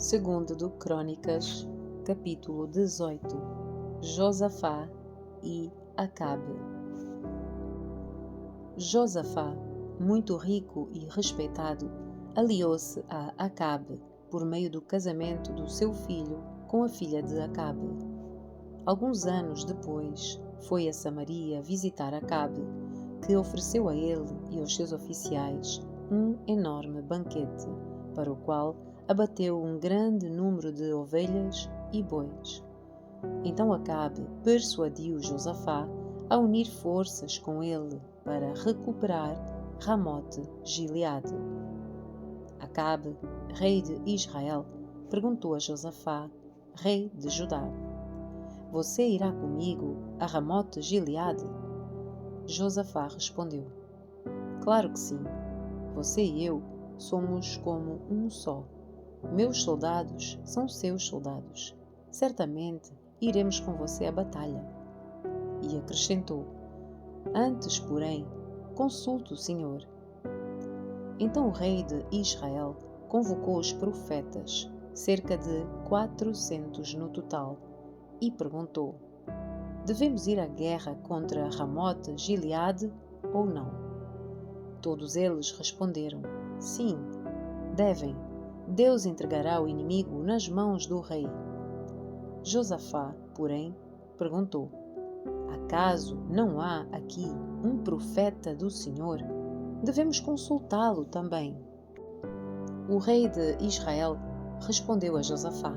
Segundo do Crônicas, capítulo 18. Josafá e Acabe. Josafá, muito rico e respeitado, aliou-se a Acabe por meio do casamento do seu filho com a filha de Acabe. Alguns anos depois, foi a Samaria visitar Acabe, que ofereceu a ele e aos seus oficiais um enorme banquete, para o qual abateu um grande número de ovelhas e bois. Então Acabe persuadiu Josafá a unir forças com ele para recuperar Ramote-Gileade. Acabe, rei de Israel, perguntou a Josafá, rei de Judá: "Você irá comigo a Ramote-Gileade?" Josafá respondeu: "Claro que sim. Você e eu somos como um só. Meus soldados são seus soldados. Certamente iremos com você à batalha." E acrescentou: "Antes, porém, consulte o Senhor." Então o rei de Israel convocou os profetas, cerca de 400 no total, e perguntou: "Devemos ir à guerra contra Ramote-Gileade ou não?" Todos eles responderam: "Sim, devem. Deus entregará o inimigo nas mãos do rei." Josafá, porém, perguntou: "Acaso não há aqui um profeta do Senhor? Devemos consultá-lo também." O rei de Israel respondeu a Josafá: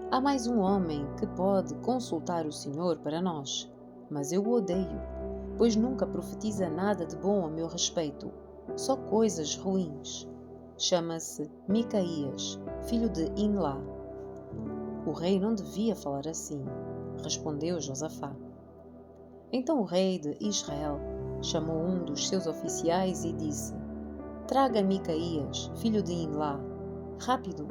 "Há mais um homem que pode consultar o Senhor para nós, mas eu o odeio, pois nunca profetiza nada de bom a meu respeito, só coisas ruins. Chama-se Micaías, filho de Imlá." "O rei não devia falar assim", respondeu Josafá. Então o rei de Israel chamou um dos seus oficiais e disse: "Traga Micaías, filho de Imlá, rápido."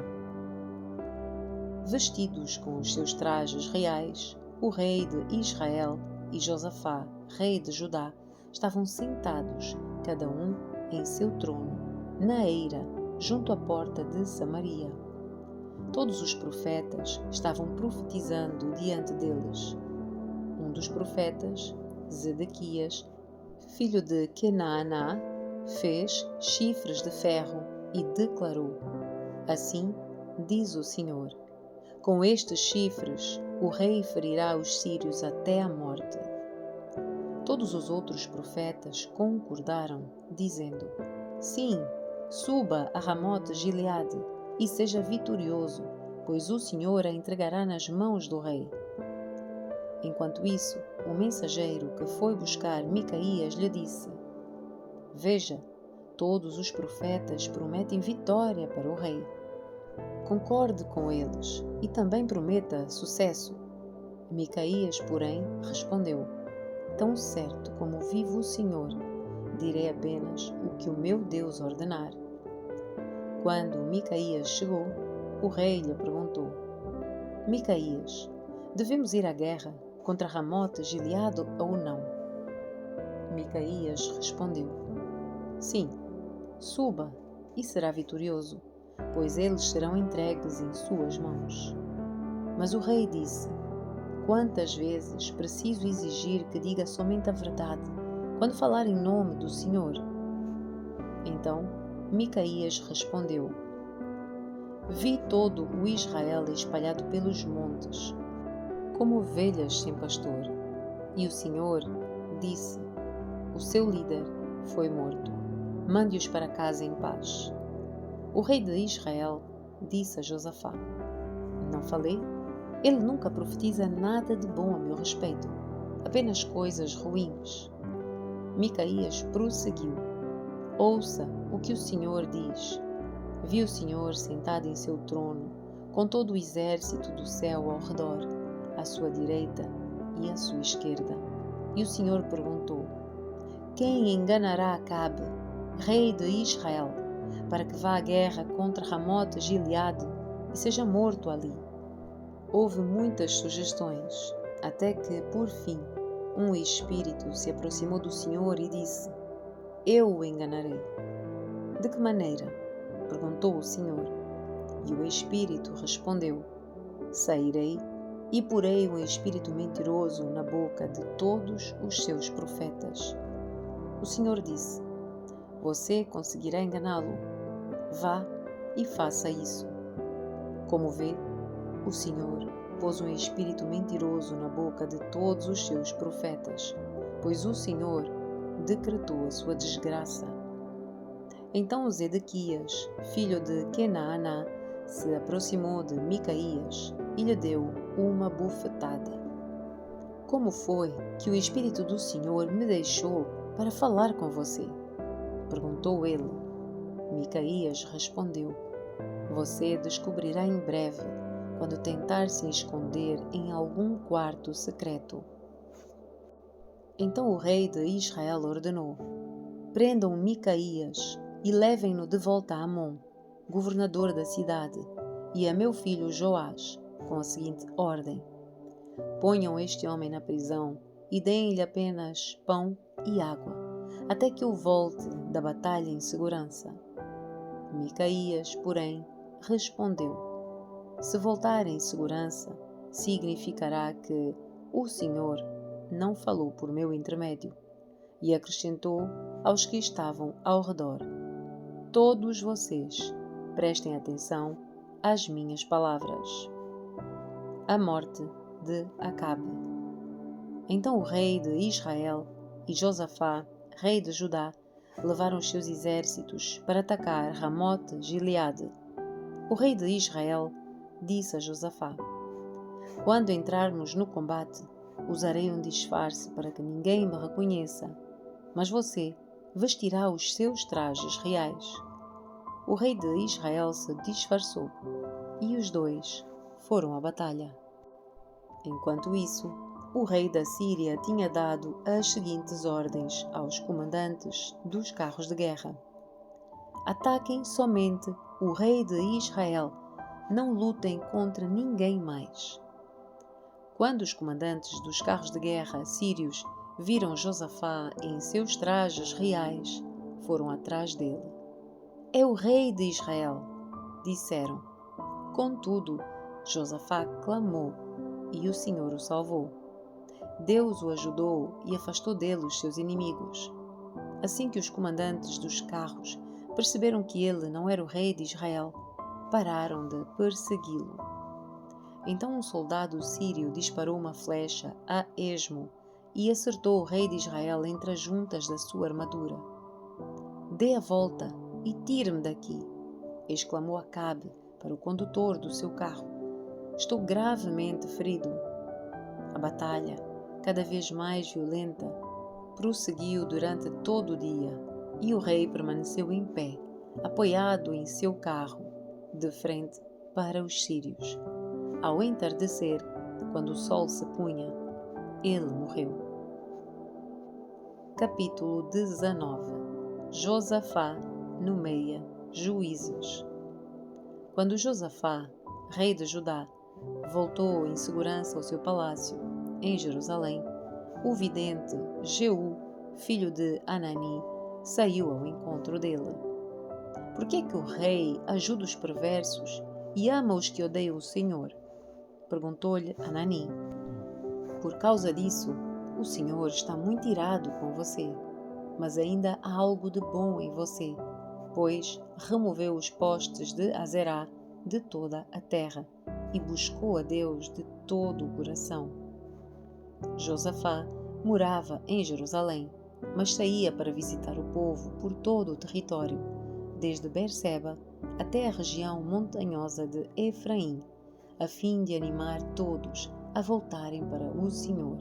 Vestidos com os seus trajes reais, o rei de Israel e Josafá, rei de Judá, estavam sentados, cada um em seu trono, na eira, junto à porta de Samaria. Todos os profetas estavam profetizando diante deles. Um dos profetas, Zedequias, filho de Kenaaná, fez chifres de ferro e declarou: "Assim diz o Senhor: com estes chifres o rei ferirá os sírios até a morte." Todos os outros profetas concordaram, dizendo: "Sim, suba a Ramote-Gileade e seja vitorioso, pois o Senhor a entregará nas mãos do rei." Enquanto isso, o mensageiro que foi buscar Micaías lhe disse: "Veja, todos os profetas prometem vitória para o rei. Concorde com eles e também prometa sucesso." Micaías, porém, respondeu: "Tão certo como vive o Senhor, direi apenas o que o meu Deus ordenar." Quando Micaías chegou, o rei lhe perguntou: "Micaías, devemos ir à guerra contra Ramote-Gileade ou não?" Micaías respondeu: "Sim, suba e será vitorioso, pois eles serão entregues em suas mãos." Mas o rei disse: "Quantas vezes preciso exigir que diga somente a verdade quando falar em nome do Senhor?" Então Micaías respondeu: "Vi todo o Israel espalhado pelos montes, como ovelhas sem pastor, e o Senhor disse: o seu líder foi morto. Mande-os para casa em paz." O rei de Israel disse a Josafá: "Não falei? Ele nunca profetiza nada de bom a meu respeito, apenas coisas ruins." Micaías prosseguiu: "Ouça o que o Senhor diz. Vi o Senhor sentado em seu trono, com todo o exército do céu ao redor, à sua direita e à sua esquerda. E o Senhor perguntou: quem enganará Acabe, rei de Israel, para que vá à guerra contra Ramote-Gileade e seja morto ali?" Houve muitas sugestões, até que, por fim, um espírito se aproximou do Senhor e disse: "Eu o enganarei." "De que maneira?" perguntou o Senhor. E o espírito respondeu: Sairei e porei um espírito mentiroso na boca de todos os seus profetas. O Senhor disse: Você conseguirá enganá-lo. Vá e faça isso. Como vê, o Senhor pôs um espírito mentiroso na boca de todos os seus profetas, pois o Senhor decretou a sua desgraça. Então Zedequias, filho de Quenaaná, se aproximou de Micaías e lhe deu uma bufetada. Como foi que o Espírito do Senhor me deixou para falar com você? Perguntou ele. Micaías respondeu: Você descobrirá em breve, quando tentar se esconder em algum quarto secreto. Então o rei de Israel ordenou: Prendam Micaías e levem-no de volta a Amon, governador da cidade, e a meu filho Joás, com a seguinte ordem: Ponham este homem na prisão e deem-lhe apenas pão e água, até que eu volte da batalha em segurança. Micaías, porém, respondeu: Se voltar em segurança, significará que o Senhor não falou por meu intermédio. E acrescentou aos que estavam ao redor: Todos vocês prestem atenção às minhas palavras. A morte de Acabe. Então o rei de Israel e Josafá, rei de Judá, levaram os seus exércitos para atacar Ramote-Gileade. O rei de Israel disse a Josafá: Quando entrarmos no combate, usarei um disfarce para que ninguém me reconheça, mas você vestirá os seus trajes reais. O rei de Israel se disfarçou e os dois foram à batalha. Enquanto isso, o rei da Síria tinha dado as seguintes ordens aos comandantes dos carros de guerra: Ataquem somente o rei de Israel, não lutem contra ninguém mais. Quando os comandantes dos carros de guerra sírios viram Josafá em seus trajes reais, foram atrás dele. É o rei de Israel, disseram. Contudo, Josafá clamou e o Senhor o salvou. Deus o ajudou e afastou dele os seus inimigos. Assim que os comandantes dos carros perceberam que ele não era o rei de Israel, pararam de persegui-lo. Então um soldado sírio disparou uma flecha a esmo e acertou o rei de Israel entre as juntas da sua armadura. Dê a volta e tire-me daqui, exclamou Acabe para o condutor do seu carro. Estou gravemente ferido. A batalha, cada vez mais violenta, prosseguiu durante todo o dia e o rei permaneceu em pé, apoiado em seu carro, de frente para os sírios. Ao entardecer, quando o sol se punha, ele morreu. Capítulo 19. Josafá nomeia juízes. Quando Josafá, rei de Judá, voltou em segurança ao seu palácio, em Jerusalém, o vidente Jeú, filho de Anani, saiu ao encontro dele. Por que é que o rei ajuda os perversos e ama os que odeiam o Senhor? Perguntou-lhe Anani. Por causa disso, o Senhor está muito irado com você, mas ainda há algo de bom em você, pois removeu os postes de Azerá de toda a terra e buscou a Deus de todo o coração. Josafá morava em Jerusalém, mas saía para visitar o povo por todo o território, desde Berseba até a região montanhosa de Efraim, a fim de animar todos a voltarem para o Senhor,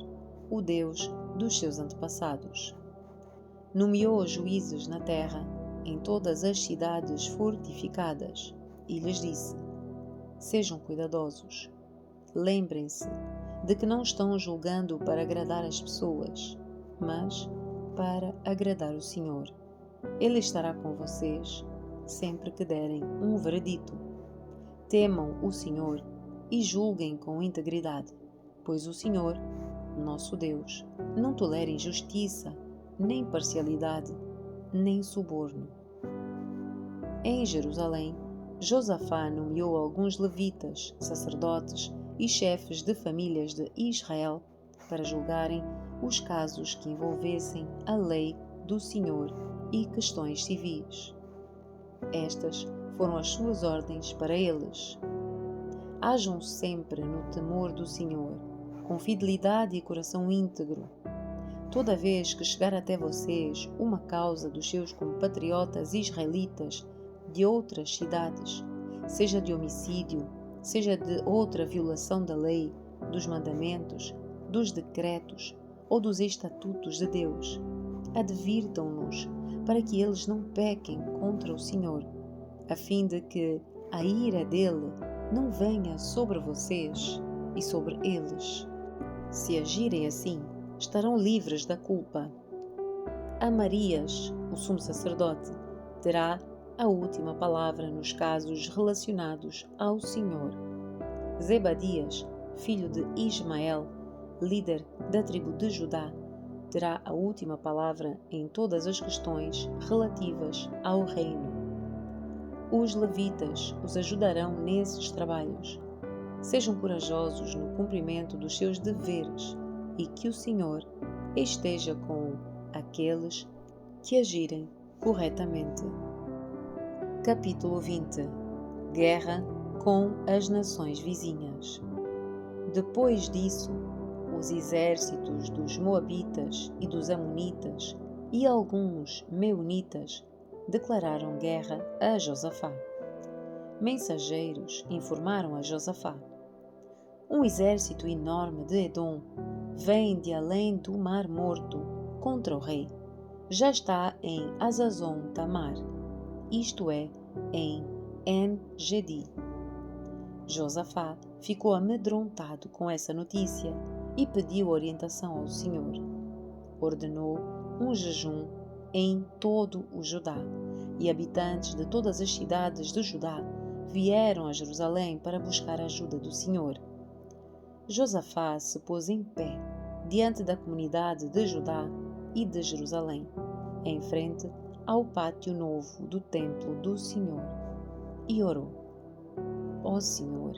o Deus dos seus antepassados. Nomeou juízes na terra, em todas as cidades fortificadas, e lhes disse: Sejam cuidadosos. Lembrem-se de que não estão julgando para agradar as pessoas, mas para agradar o Senhor. Ele estará com vocês sempre que derem um veredito. Temam o Senhor e julguem com integridade, pois o Senhor, nosso Deus, não tolera injustiça, nem parcialidade, nem suborno. Em Jerusalém, Josafá nomeou alguns levitas, sacerdotes e chefes de famílias de Israel para julgarem os casos que envolvessem a lei do Senhor e questões civis. Estas foram as suas ordens para eles. Hajam sempre no temor do Senhor, com fidelidade e coração íntegro. Toda vez que chegar até vocês uma causa dos seus compatriotas israelitas de outras cidades, seja de homicídio, seja de outra violação da lei, dos mandamentos, dos decretos ou dos estatutos de Deus, advirtam-nos para que eles não pequem contra o Senhor, a fim de que a ira dele não venha sobre vocês e sobre eles. Se agirem assim, estarão livres da culpa. Amarias, o sumo sacerdote, terá a última palavra nos casos relacionados ao Senhor. Zebadias, filho de Ismael, líder da tribo de Judá, terá a última palavra em todas as questões relativas ao reino. Os levitas os ajudarão nesses trabalhos. Sejam corajosos no cumprimento dos seus deveres e que o Senhor esteja com aqueles que agirem corretamente. Capítulo 20. Guerra com as nações vizinhas. Depois disso, os exércitos dos Moabitas e dos Amonitas e alguns Meunitas declararam guerra a Josafá. Mensageiros informaram a Josafá: um exército enorme de Edom vem de além do Mar Morto contra o rei. Já está em Hazazon Tamar, isto é, em En-Gedi. Josafá ficou amedrontado com essa notícia e pediu orientação ao Senhor. Ordenou um jejum em todo o Judá, e habitantes de todas as cidades de Judá vieram a Jerusalém para buscar a ajuda do Senhor. Josafá se pôs em pé diante da comunidade de Judá e de Jerusalém, em frente ao pátio novo do templo do Senhor, e orou: ó Senhor,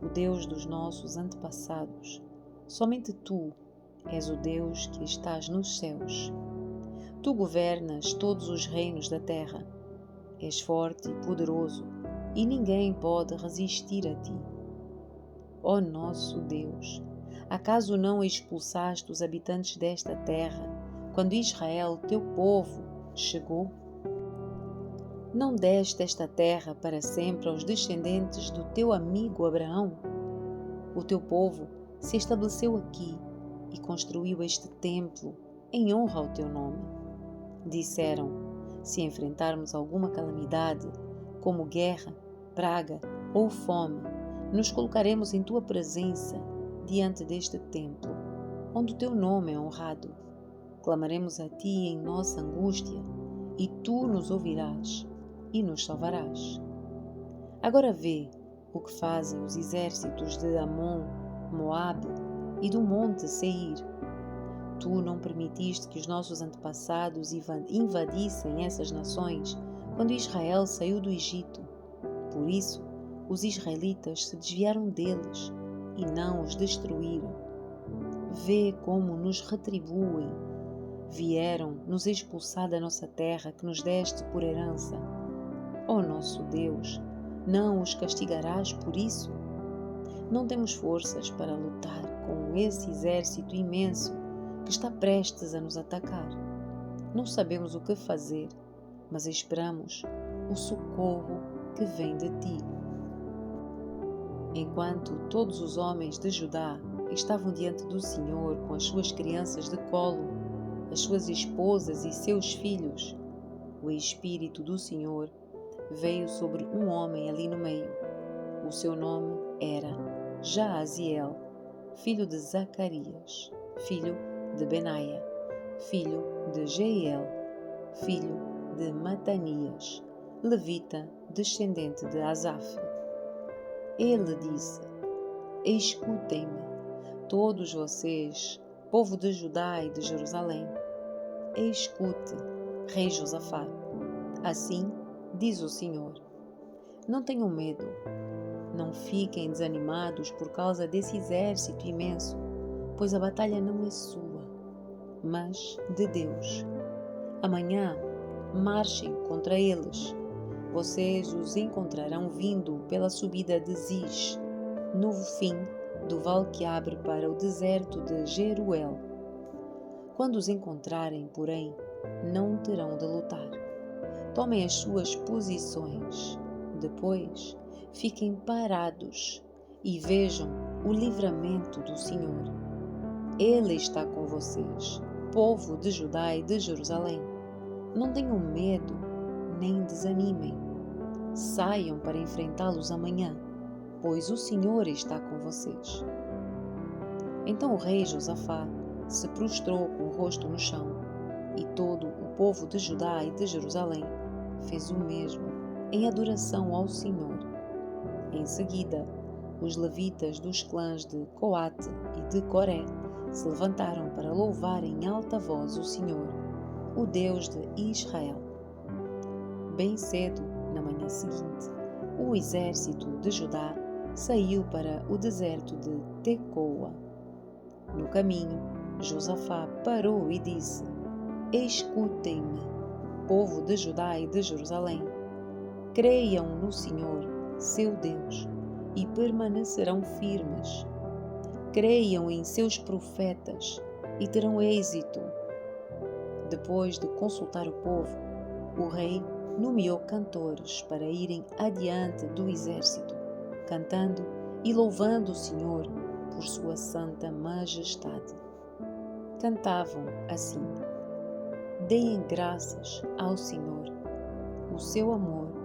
o Deus dos nossos antepassados, somente Tu és o Deus que estás nos céus. Tu governas todos os reinos da terra. És forte e poderoso, e ninguém pode resistir a Ti. Ó nosso Deus, acaso não expulsaste os habitantes desta terra, quando Israel, Teu povo, chegou? Não deste esta terra para sempre aos descendentes do Teu amigo Abraão? O Teu povo se estabeleceu aqui e construiu este templo em honra ao Teu nome. Disseram: se enfrentarmos alguma calamidade, como guerra, praga ou fome, nos colocaremos em Tua presença diante deste templo, onde o Teu nome é honrado. Clamaremos a Ti em nossa angústia, e Tu nos ouvirás e nos salvarás. Agora vê o que fazem os exércitos de Amon, Moabe e do monte Seir. Tu não permitiste que os nossos antepassados invadissem essas nações quando Israel saiu do Egito. Por isso, os israelitas se desviaram deles e não os destruíram. Vê como nos retribuem. Vieram nos expulsar da nossa terra que nos deste por herança. Ó nosso Deus, não os castigarás por isso? Não temos forças para lutar com esse exército imenso que está prestes a nos atacar. Não sabemos o que fazer, mas esperamos o socorro que vem de Ti. Enquanto todos os homens de Judá estavam diante do Senhor com as suas crianças de colo, as suas esposas e seus filhos, o Espírito do Senhor veio sobre um homem ali no meio. O seu nome era Jaaziel, filho de Zacarias, filho de Benaia, filho de Jeiel, filho de Matanias, levita, descendente de Asaf. Ele disse: escutem-me, todos vocês, povo de Judá e de Jerusalém. Escute, rei Josafá. Assim diz o Senhor: Não tenham medo. Não fiquem desanimados por causa desse exército imenso, pois a batalha não é sua, mas de Deus. Amanhã, marchem contra eles. Vocês os encontrarão vindo pela subida de Ziz, no fim do vale que abre para o deserto de Jeruel. Quando os encontrarem, porém, não terão de lutar. Tomem as suas posições. Depois, fiquem parados e vejam o livramento do Senhor. Ele está com vocês, povo de Judá e de Jerusalém. Não tenham medo, nem desanimem. Saiam para enfrentá-los amanhã, pois o Senhor está com vocês. Então o rei Josafá se prostrou com o rosto no chão, e todo o povo de Judá e de Jerusalém fez o mesmo, em adoração ao Senhor. Em seguida, os levitas dos clãs de Coate e de Coré se levantaram para louvar em alta voz o Senhor, o Deus de Israel. Bem cedo, na manhã seguinte, o exército de Judá saiu para o deserto de Tecoa. No caminho, Josafá parou e disse: Escutem-me, povo de Judá e de Jerusalém. Creiam no Senhor, seu Deus, e permanecerão firmes. Creiam em seus profetas e terão êxito. Depois de consultar o povo, o rei nomeou cantores para irem adiante do exército, cantando e louvando o Senhor por sua santa majestade. Cantavam assim: Deem graças ao Senhor, o seu amor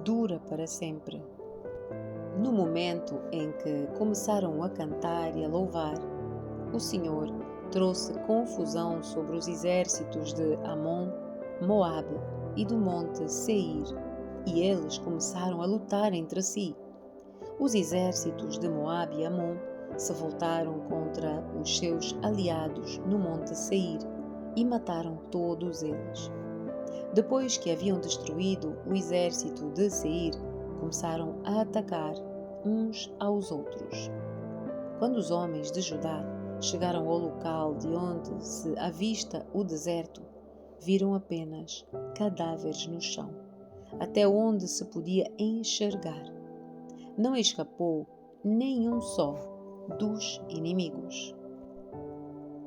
dura para sempre. No momento em que começaram a cantar e a louvar, o Senhor trouxe confusão sobre os exércitos de Amon, Moabe e do monte Seir, e eles começaram a lutar entre si. Os exércitos de Moabe e Amon se voltaram contra os seus aliados no monte Seir e mataram todos eles. Depois que haviam destruído o exército de Seir, começaram a atacar uns aos outros. Quando os homens de Judá chegaram ao local de onde se avista o deserto, viram apenas cadáveres no chão, até onde se podia enxergar. Não escapou nenhum só dos inimigos.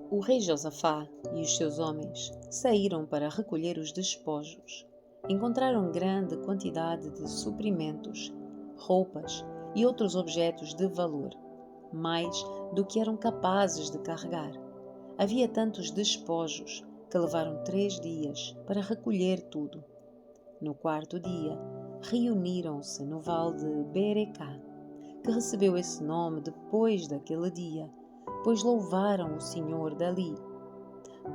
O rei Josafá e os seus homens saíram para recolher os despojos. Encontraram grande quantidade de suprimentos, roupas e outros objetos de valor, mais do que eram capazes de carregar. Havia tantos despojos que levaram 3 dias para recolher tudo. No 4º dia, reuniram-se no vale de Berecá, que recebeu esse nome depois daquele dia, pois louvaram o Senhor dali.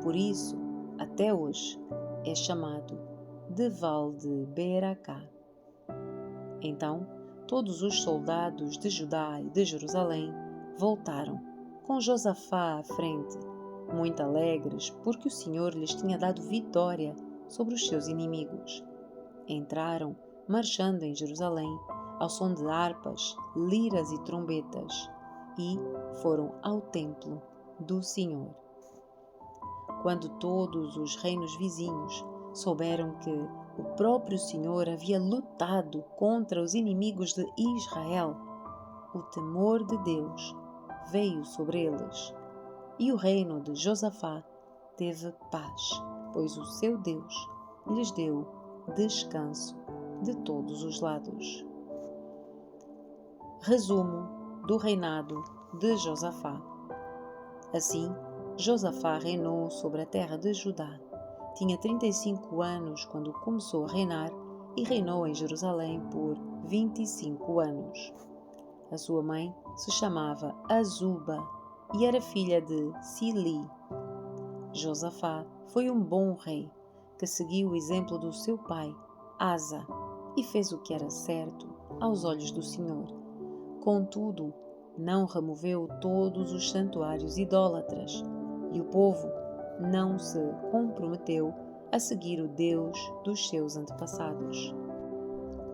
Por isso, até hoje, é chamado de Vale de Beeracá. Então, todos os soldados de Judá e de Jerusalém voltaram, com Josafá à frente, muito alegres porque o Senhor lhes tinha dado vitória sobre os seus inimigos. Entraram, marchando em Jerusalém, ao som de harpas, liras e trombetas, e foram ao templo do Senhor. Quando todos os reinos vizinhos souberam que o próprio Senhor havia lutado contra os inimigos de Israel, o temor de Deus veio sobre eles, e o reino de Josafá teve paz, pois o seu Deus lhes deu descanso de todos os lados. Resumo do reinado de Josafá. Assim, Josafá reinou sobre a terra de Judá. Tinha 35 anos quando começou a reinar e reinou em Jerusalém por 25 anos. A sua mãe se chamava Azuba e era filha de Sili. Josafá foi um bom rei que seguiu o exemplo do seu pai, Asa, e fez o que era certo aos olhos do Senhor. Contudo, não removeu todos os santuários idólatras, e o povo não se comprometeu a seguir o Deus dos seus antepassados.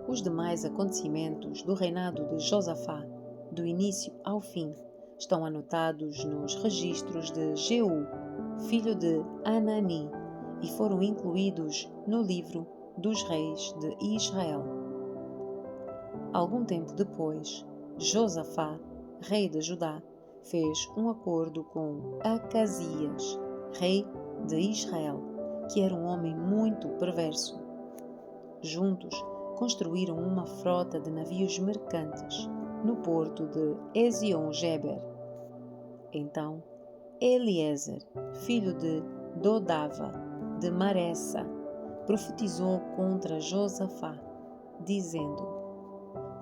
Os demais acontecimentos do reinado de Josafá, do início ao fim, estão anotados nos registros de Jeú, filho de Hanani, e foram incluídos no livro dos reis de Israel. Algum tempo depois, Josafá, rei de Judá, fez um acordo com Acasias, rei de Israel, que era um homem muito perverso. Juntos, construíram uma frota de navios mercantes no porto de Ezion-Geber. Então, Eliezer, filho de Dodava, de Maressa, profetizou contra Josafá, dizendo: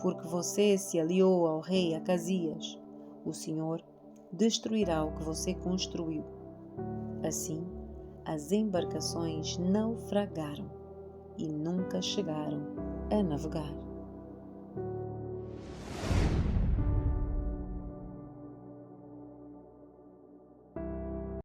Porque você se aliou ao rei Acasias, o Senhor destruirá o que você construiu. Assim, as embarcações naufragaram e nunca chegaram a navegar.